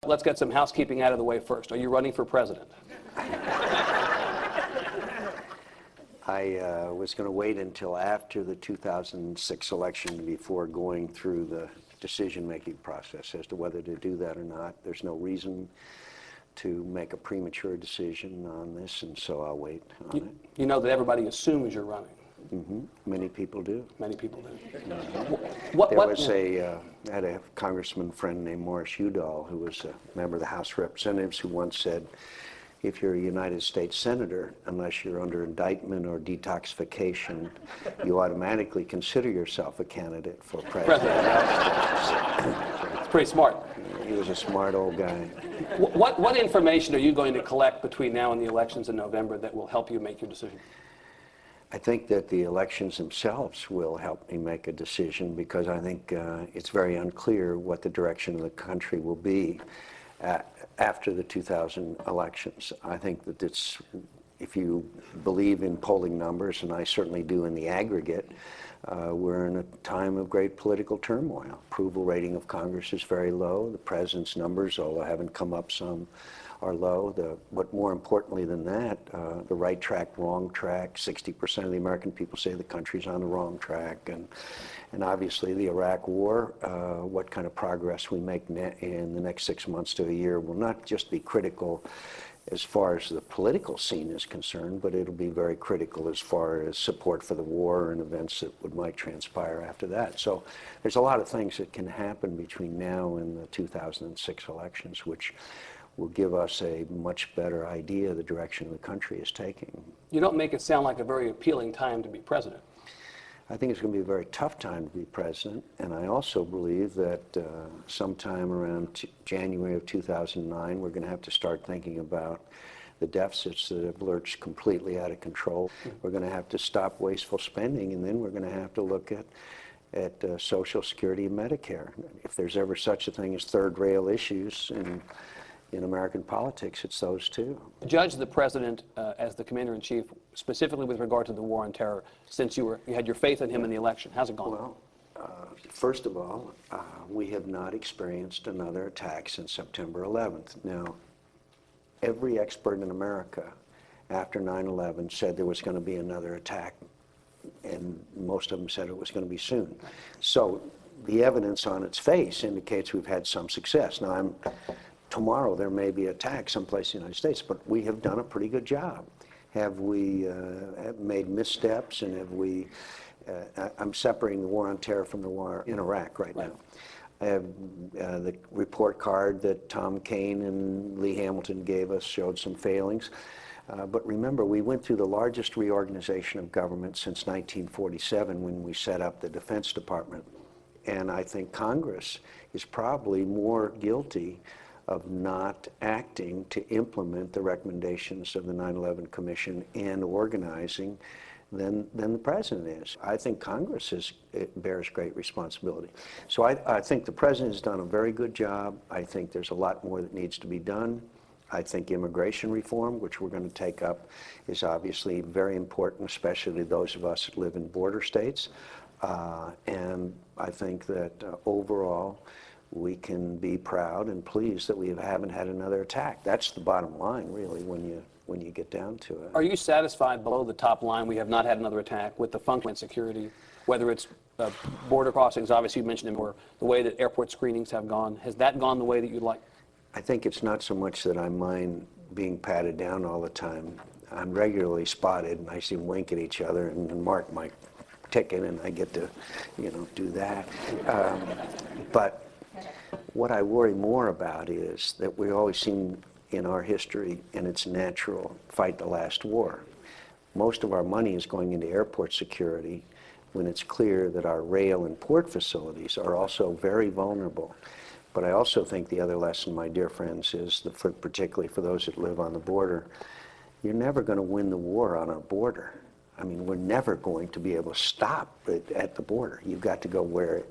Let's get some housekeeping out of the way first. Are you running for president? I was going to wait until after the 2006 election before going through the decision-making process as to whether to do that or not. There's no reason to make a premature decision on this, and so I'll wait on it. You know that everybody assumes you're running. Mm-hmm. Many people do. Many people do. I had a congressman friend named Morris Udall, who was a member of the House of Representatives, who once said, if you're a United States Senator, unless you're under indictment or detoxification, you automatically consider yourself a candidate for president. It's pretty smart. He was a smart old guy. What information are you going to collect between now and the elections in November that will help you make your decision? I think that the elections themselves will help me make a decision, because I think it's very unclear what the direction of the country will be after the 2000 elections. I think that if you believe in polling numbers, and I certainly do in the aggregate, we're in a time of great political turmoil. Approval rating of Congress is very low. The president's numbers, although haven't come up some, are low. But more importantly than that, the right track, wrong track. 60% of the American people say the country's on the wrong track. And obviously the Iraq War, what kind of progress we make in the next 6 months to a year will not just be critical as far as the political scene is concerned, but it'll be very critical as far as support for the war and events that might transpire after that. So there's a lot of things that can happen between now and the 2006 elections, which will give us a much better idea of the direction the country is taking. You don't make it sound like a very appealing time to be president. I think it's going to be a very tough time to be president, and I also believe that sometime around January of 2009, we're going to have to start thinking about the deficits that have lurched completely out of control. We're going to have to stop wasteful spending, and then we're going to have to look at Social Security and Medicare. If there's ever such a thing as third-rail issues in American politics, it's those two. Judge the president as the commander-in-chief, specifically with regard to the war on terror, since you had your faith in him in the election. How's it gone? Well, first of all, we have not experienced another attack since September 11th. Now, every expert in America after 9/11 said there was going to be another attack, and most of them said it was going to be soon. So the evidence on its face indicates we've had some success. Now, tomorrow there may be an attack someplace in the United States, but we have done a pretty good job. Have we made missteps, and have we, I'm separating the war on terror from the war in Iraq right now. I have the report card that Tom McCain and Lee Hamilton gave us showed some failings. But remember, we went through the largest reorganization of government since 1947 when we set up the Defense Department. And I think Congress is probably more guilty of not acting to implement the recommendations of the 9/11 Commission and organizing than the president is. I think Congress bears great responsibility. So I think the president has done a very good job. I think there's a lot more that needs to be done. I think immigration reform, which we're going to take up, is obviously very important, especially to those of us that live in border states. And I think that overall, we can be proud and pleased that we haven't had another attack. That's the bottom line, really, when you get down to it. Are you satisfied below the top line, we have not had another attack, with the functional security, whether it's border crossings, obviously you mentioned them, or the way that airport screenings have gone? Has that gone the way that you'd like? I think it's not so much that I mind being patted down all the time. I'm regularly spotted, and I see them wink at each other and mark my ticket, and I get to, do that. But what I worry more about is that we always seem in our history, and it's natural, fight the last war. Most of our money is going into airport security when it's clear that our rail and port facilities are also very vulnerable. But I also think the other lesson, my dear friends, is particularly for those that live on the border, you're never going to win the war on our border. I mean, we're never going to be able to stop it at the border. You've got to go where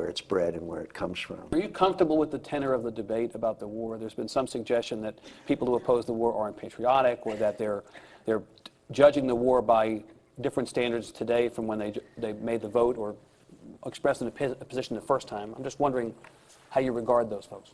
it's bred and where it comes from. Are you comfortable with the tenor of the debate about the war? There's been some suggestion that people who oppose the war aren't patriotic, or that they're judging the war by different standards today from when they made the vote or expressed a position the first time. I'm just wondering how you regard those folks.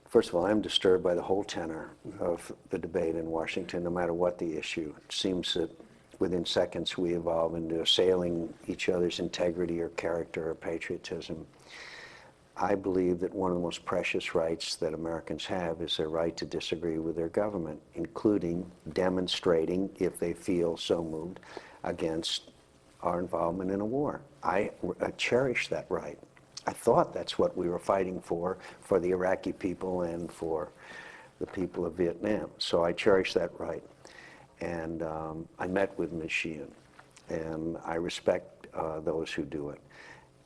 First of all, I'm disturbed by the whole tenor of the debate in Washington, no matter what the issue. It seems that within seconds we evolve into assailing each other's integrity or character or patriotism. I believe that one of the most precious rights that Americans have is their right to disagree with their government, including demonstrating, if they feel so moved, against our involvement in a war. I cherish that right. I thought that's what we were fighting for the Iraqi people and for the people of Vietnam. So I cherish that right. And I met with Ms. Sheehan, and I respect those who do it.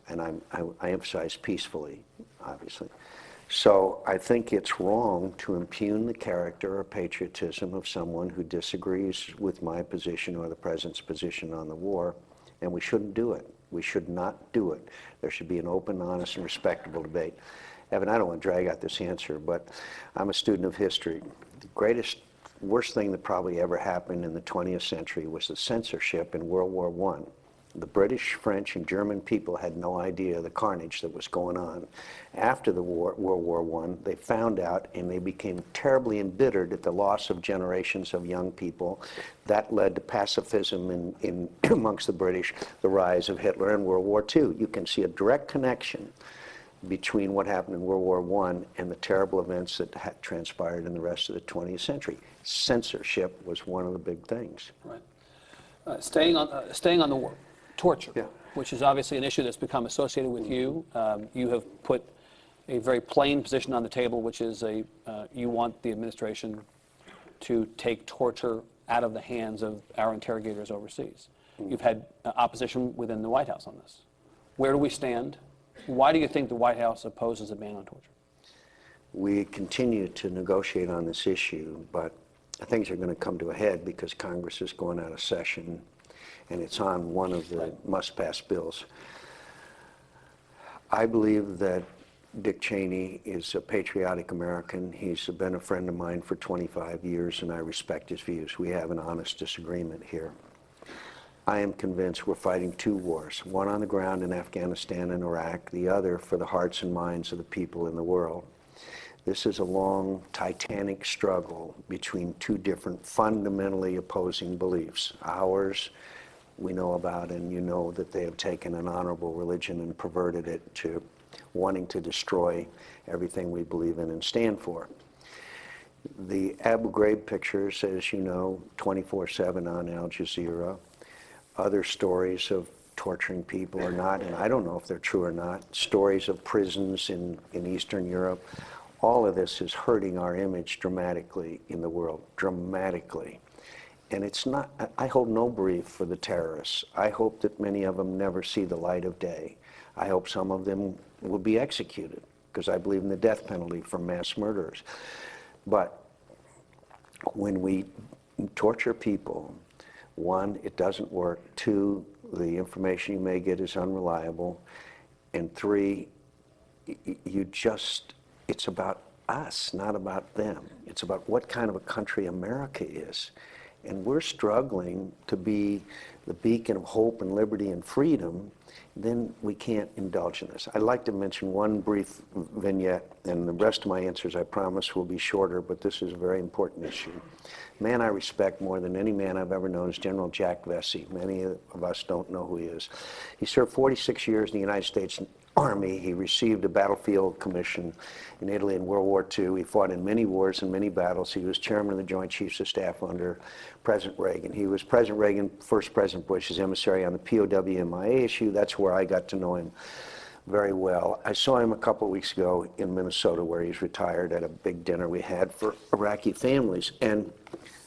And I emphasize peacefully, obviously. So I think it's wrong to impugn the character or patriotism of someone who disagrees with my position or the President's position on the war, and we shouldn't do it. We should not do it. There should be an open, honest, and respectable debate. Evan, I don't want to drag out this answer, but I'm a student of history. The worst thing that probably ever happened in the 20th century was the censorship in World War I. The British, French, and German people had no idea the carnage that was going on. After the war, World War I, they found out, and they became terribly embittered at the loss of generations of young people. That led to pacifism in amongst the British, the rise of Hitler, and World War II. You can see a direct connection between what happened in World War I and the terrible events that had transpired in the rest of the 20th century. Censorship was one of the big things. Right. Staying on the war. Torture, yeah, which is obviously an issue that's become associated with you. You have put a very plain position on the table, which is you want the administration to take torture out of the hands of our interrogators overseas. You've had opposition within the White House on this. Where do we stand? Why do you think the White House opposes a ban on torture? We continue to negotiate on this issue, but things are going to come to a head because Congress is going out of session, and it's on one of the must-pass bills. I believe that Dick Cheney is a patriotic American. He's been a friend of mine for 25 years, and I respect his views. We have an honest disagreement here. I am convinced we're fighting two wars, one on the ground in Afghanistan and Iraq, the other for the hearts and minds of the people in the world. This is a long, titanic struggle between two different fundamentally opposing beliefs. Ours, we know about, and you know that they have taken an honorable religion and perverted it to wanting to destroy everything we believe in and stand for. The Abu Ghraib pictures, as you know, 24/7 on Al Jazeera. Other stories of torturing people or not, and I don't know if they're true or not, stories of prisons in Eastern Europe. All of this is hurting our image dramatically in the world, dramatically. And it's not, I hold no brief for the terrorists. I hope that many of them never see the light of day. I hope some of them will be executed, because I believe in the death penalty for mass murderers. But when we torture people, one, it doesn't work. Two, the information you may get is unreliable. And three, it's about us, not about them. It's about what kind of a country America is. And we're struggling to be the beacon of hope and liberty and freedom. Then we can't indulge in this. I'd like to mention one brief vignette, and the rest of my answers, I promise, will be shorter, but this is a very important issue. Man I respect more than any man I've ever known is General Jack Vesey. Many of us don't know who he is. He served 46 years in the United States Army. He received a battlefield commission in Italy in World War II. He fought in many wars and many battles. He was chairman of the Joint Chiefs of Staff under President Reagan. He was President Reagan, first President Bush's emissary on the POW-MIA issue. That's where I got to know him very well. I saw him a couple of weeks ago in Minnesota, where he's retired, at a big dinner we had for Iraqi families. And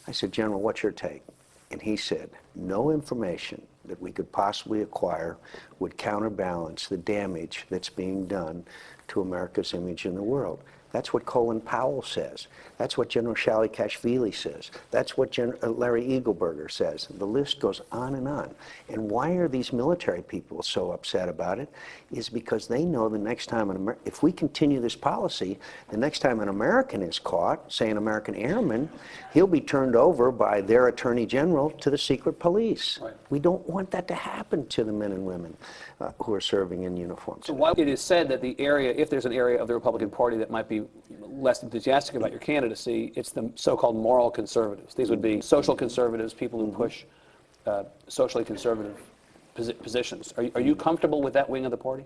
I said, General, what's your take? And he said, no information that we could possibly acquire would counterbalance the damage that's being done to America's image in the world. That's what Colin Powell says. That's what General Shalikashvili says. That's what Larry Eagleburger says. The list goes on and on. And why are these military people so upset about it? Is because they know the next time, if we continue this policy, the next time an American is caught, say an American airman, he'll be turned over by their attorney general to the secret police. Right. We don't want that to happen to the men and women who are serving in uniform. So why it is said that the area, if there's an area of the Republican Party that might be be less enthusiastic about your candidacy, it's the so-called moral conservatives. These would be social conservatives, people who push socially conservative positions. Are you comfortable with that wing of the party?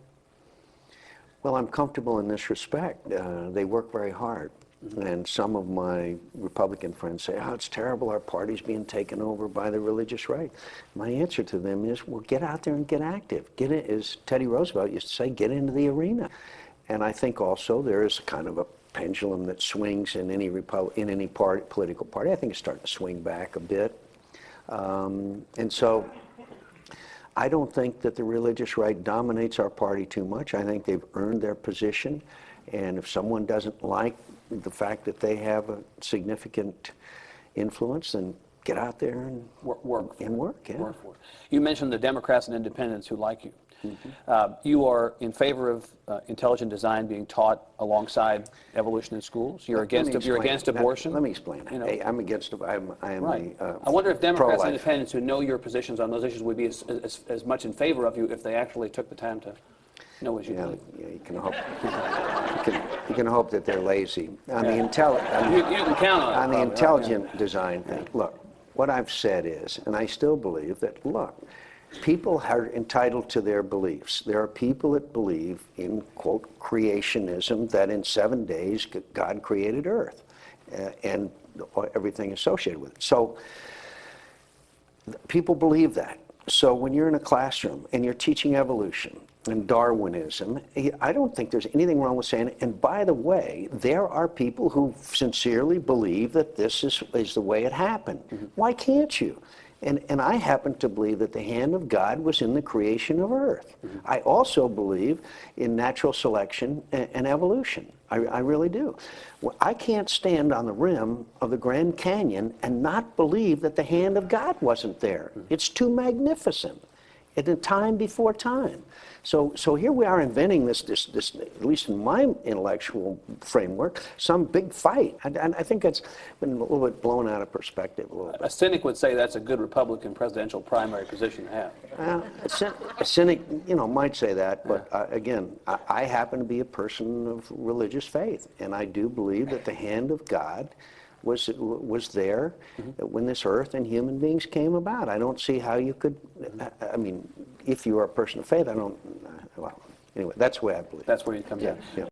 Well, I'm comfortable in this respect. They work very hard. And some of my Republican friends say, oh, it's terrible, our party's being taken over by the religious right. My answer to them is, well, get out there and get active. Get in, as Teddy Roosevelt used to say, get into the arena. And I think also there is kind of a pendulum that swings in any political party. I think it's starting to swing back a bit. And so I don't think that the religious right dominates our party too much. I think they've earned their position. And if someone doesn't like the fact that they have a significant influence, then get out there and work. Yeah. Work for it. You mentioned the Democrats and independents who like you. You are in favor of intelligent design being taught alongside evolution in schools. You're against abortion. Let me explain. You know, hey, I'm against. I am right. I wonder if Democrats and independents who know your positions on those issues would be as much in favor of you if they actually took the time to know what you believe. Yeah, you can hope. You can hope that they're lazy. On the you can count on it. On the intelligent design thing. Look, what I've said is, and I still believe that. Look. People are entitled to their beliefs. There are people that believe in, quote, creationism, that in 7 days God created Earth and everything associated with it. So people believe that. So when you're in a classroom and you're teaching evolution and Darwinism, I don't think there's anything wrong with saying it. And by the way, there are people who sincerely believe that this is the way it happened. Why can't you? And I happen to believe that the hand of God was in the creation of Earth. I also believe in natural selection and evolution. I really do. Well, I can't stand on the rim of the Grand Canyon and not believe that the hand of God wasn't there. It's too magnificent. At a time before time. So here we are inventing this, at least in my intellectual framework, some big fight. And I think that's been a little bit blown out of perspective a little bit. A cynic would say that's a good Republican presidential primary position to have. A cynic, might say that, but again, I happen to be a person of religious faith, and I do believe that the hand of God was there when this earth and human beings came about. I don't see how you could, I mean, if you are a person of faith, well, anyway, that's the way I believe. That's where you come in. Yeah.